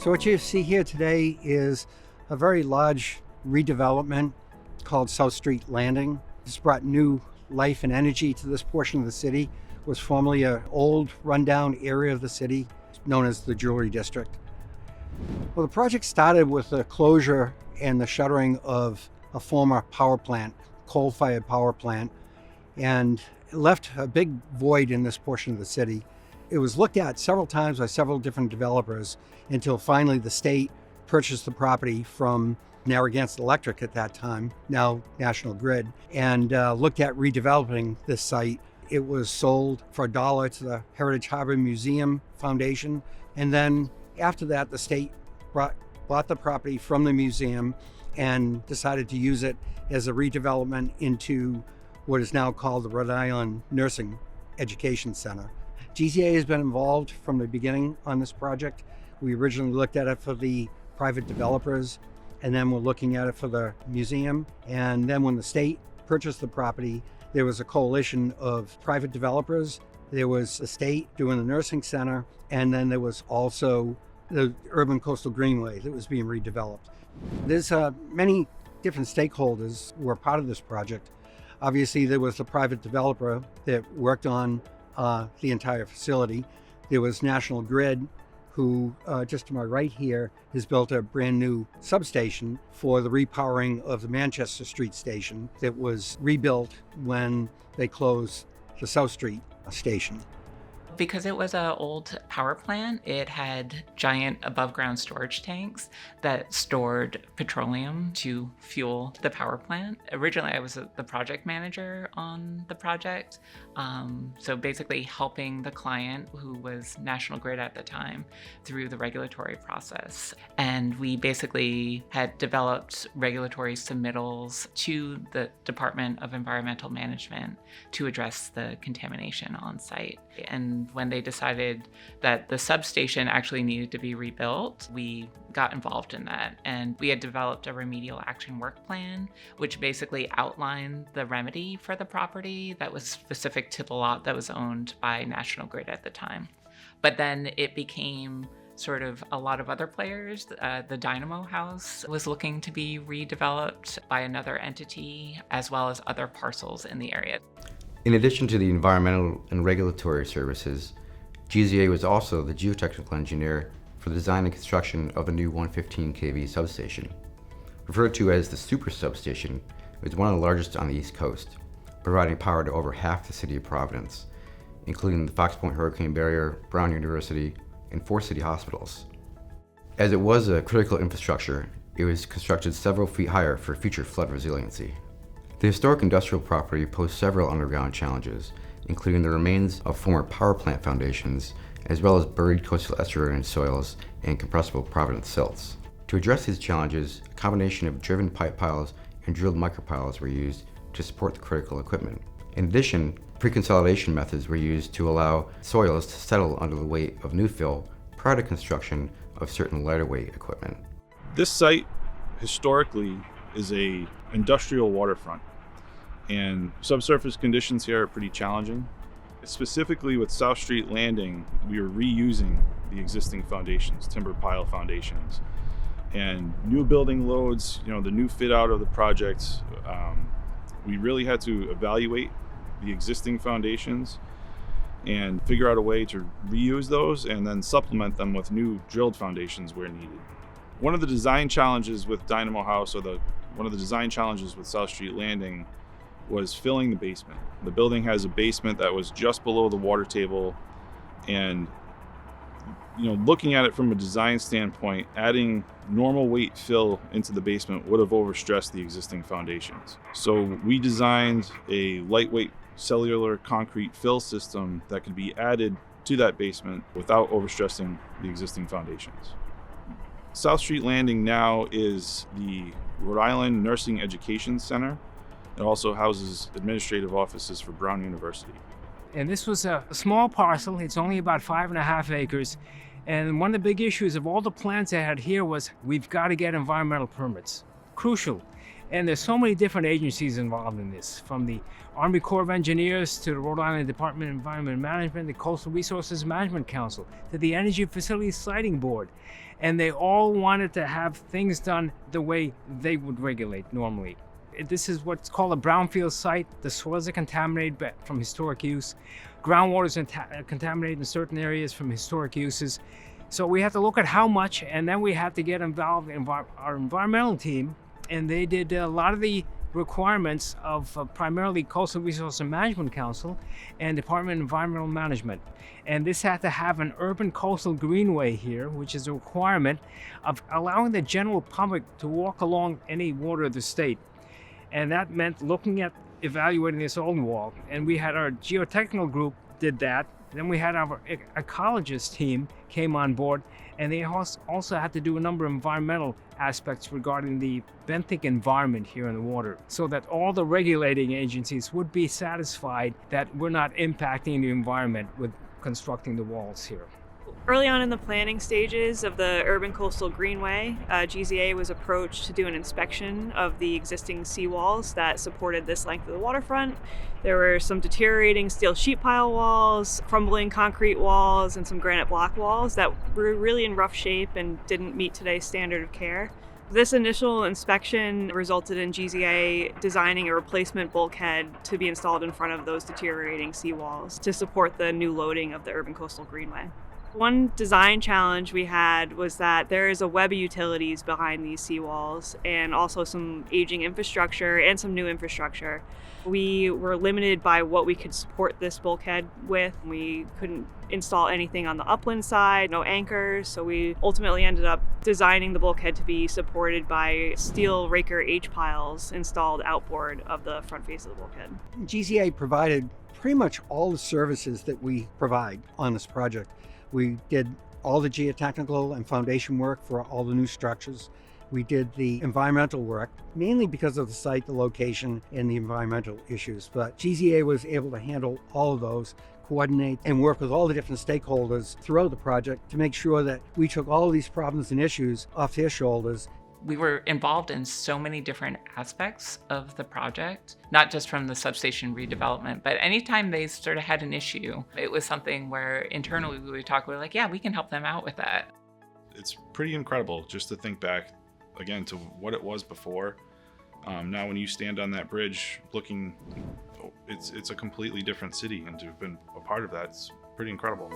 So what you see here today is a very large redevelopment called South Street Landing. This brought new life and energy to this portion of the city. It was formerly an old rundown area of the city known as the Jewelry District. Well, the project started with the closure and the shuttering of a former power plant, coal-fired power plant, and it left a big void in this portion of the city. It was looked at several times by several different developers until finally the state purchased the property from Narragansett Electric at that time, now National Grid, and looked at redeveloping this site. It was sold for $1 to the Heritage Harbor Museum Foundation, and then after that the state bought the property from the museum and decided to use it as a redevelopment into what is now called the Rhode Island Nursing Education Center. GZA has been involved from the beginning on this project. We originally looked at it for the private developers, and then we're looking at it for the museum. And then when the state purchased the property, there was a coalition of private developers. There was the state doing the nursing center, and then there was also the urban coastal greenway that was being redeveloped. There's many different stakeholders who were part of this project. Obviously, there was the private developer that worked on the entire facility. There was National Grid, who just to my right here has built a brand new substation for the repowering of the Manchester Street station that was rebuilt when they closed the South Street station. Because it was an old power plant, it had giant above ground storage tanks that stored petroleum to fuel the power plant. Originally, I was the project manager on the project. So basically helping the client, who was National Grid at the time, through the regulatory process. And we basically had developed regulatory submittals to the Department of Environmental Management to address the contamination on site. And when they decided that the substation actually needed to be rebuilt, we got involved in that. And we had developed a remedial action work plan, which basically outlined the remedy for the property that was specific to the lot that was owned by National Grid at the time. But then it became sort of a lot of other players. The Dynamo House was looking to be redeveloped by another entity, as well as other parcels in the area. In addition to the environmental and regulatory services, GZA was also the geotechnical engineer for the design and construction of the new 115 kV substation. Referred to as the super substation, it was one of the largest on the East Coast, providing power to over half the city of Providence, including the Fox Point Hurricane Barrier, Brown University, and 4 city hospitals. As it was a critical infrastructure, it was constructed several feet higher for future flood resiliency. The historic industrial property posed several underground challenges, including the remains of former power plant foundations, as well as buried coastal estuarine soils and compressible Providence silts. To address these challenges, a combination of driven pipe piles and drilled micropiles were used to support the critical equipment. In addition, pre-consolidation methods were used to allow soils to settle under the weight of new fill prior to construction of certain lighter weight equipment. This site historically is a industrial waterfront, and subsurface conditions here are pretty challenging. Specifically with South Street Landing, we were reusing the existing foundations, timber pile foundations, and new building loads, the new fit out of the project, we really had to evaluate the existing foundations and figure out a way to reuse those and then supplement them with new drilled foundations where needed. One of the design challenges with Dynamo House, one of the design challenges with South Street Landing, was filling the basement. The building has a basement that was just below the water table, and looking at it from a design standpoint, adding normal weight fill into the basement would have overstressed the existing foundations. So we designed a lightweight cellular concrete fill system that could be added to that basement without overstressing the existing foundations. South Street Landing now is the Rhode Island Nursing Education Center. It also houses administrative offices for Brown University. And this was a small parcel. It's only about 5.5 acres. And one of the big issues of all the plans I had here was we've got to get environmental permits. Crucial. And there's so many different agencies involved in this, from the Army Corps of Engineers to the Rhode Island Department of Environment Management, the Coastal Resources Management Council, to the Energy Facilities Siting Board. and they all wanted to have things done the way they would regulate normally. This is what's called a brownfield site. The soils are contaminated from historic use. Groundwater is contaminated in certain areas from historic uses. So we have to look at how much, and then we have to get involved in our environmental team, and they did a lot of the requirements of primarily Coastal Resources Management Council and Department of Environmental Management. And this had to have an urban coastal greenway here, which is a requirement of allowing the general public to walk along any water of the state. And that meant looking at evaluating this old wall. And we had our geotechnical group did that. Then we had our ecologist team came on board, and they also had to do a number of environmental aspects regarding the benthic environment here in the water, so that all the regulating agencies would be satisfied that we're not impacting the environment with constructing the walls here. Early on in the planning stages of the Urban Coastal Greenway, GZA was approached to do an inspection of the existing seawalls that supported this length of the waterfront. There were some deteriorating steel sheet pile walls, crumbling concrete walls, and some granite block walls that were really in rough shape and didn't meet today's standard of care. This initial inspection resulted in GZA designing a replacement bulkhead to be installed in front of those deteriorating seawalls to support the new loading of the Urban Coastal Greenway. One design challenge we had was that there is a web of utilities behind these seawalls, and also some aging infrastructure and some new infrastructure. We were limited by what we could support this bulkhead with. We couldn't install anything on the upland side, no anchors, so we ultimately ended up designing the bulkhead to be supported by steel raker H-piles installed outboard of the front face of the bulkhead. GZA provided pretty much all the services that we provide on this project. We did all the geotechnical and foundation work for all the new structures. We did the environmental work, mainly because of the site, the location, and the environmental issues. But GZA was able to handle all of those, coordinate, and work with all the different stakeholders throughout the project to make sure that we took all of these problems and issues off their shoulders. We were involved in so many different aspects of the project, not just from the substation redevelopment, but anytime they sort of had an issue, it was something where internally we would talk, we were like, yeah, we can help them out with that. It's pretty incredible just to think back again to what it was before. Now when you stand on that bridge looking, it's a completely different city, and to have been a part of that, it's pretty incredible.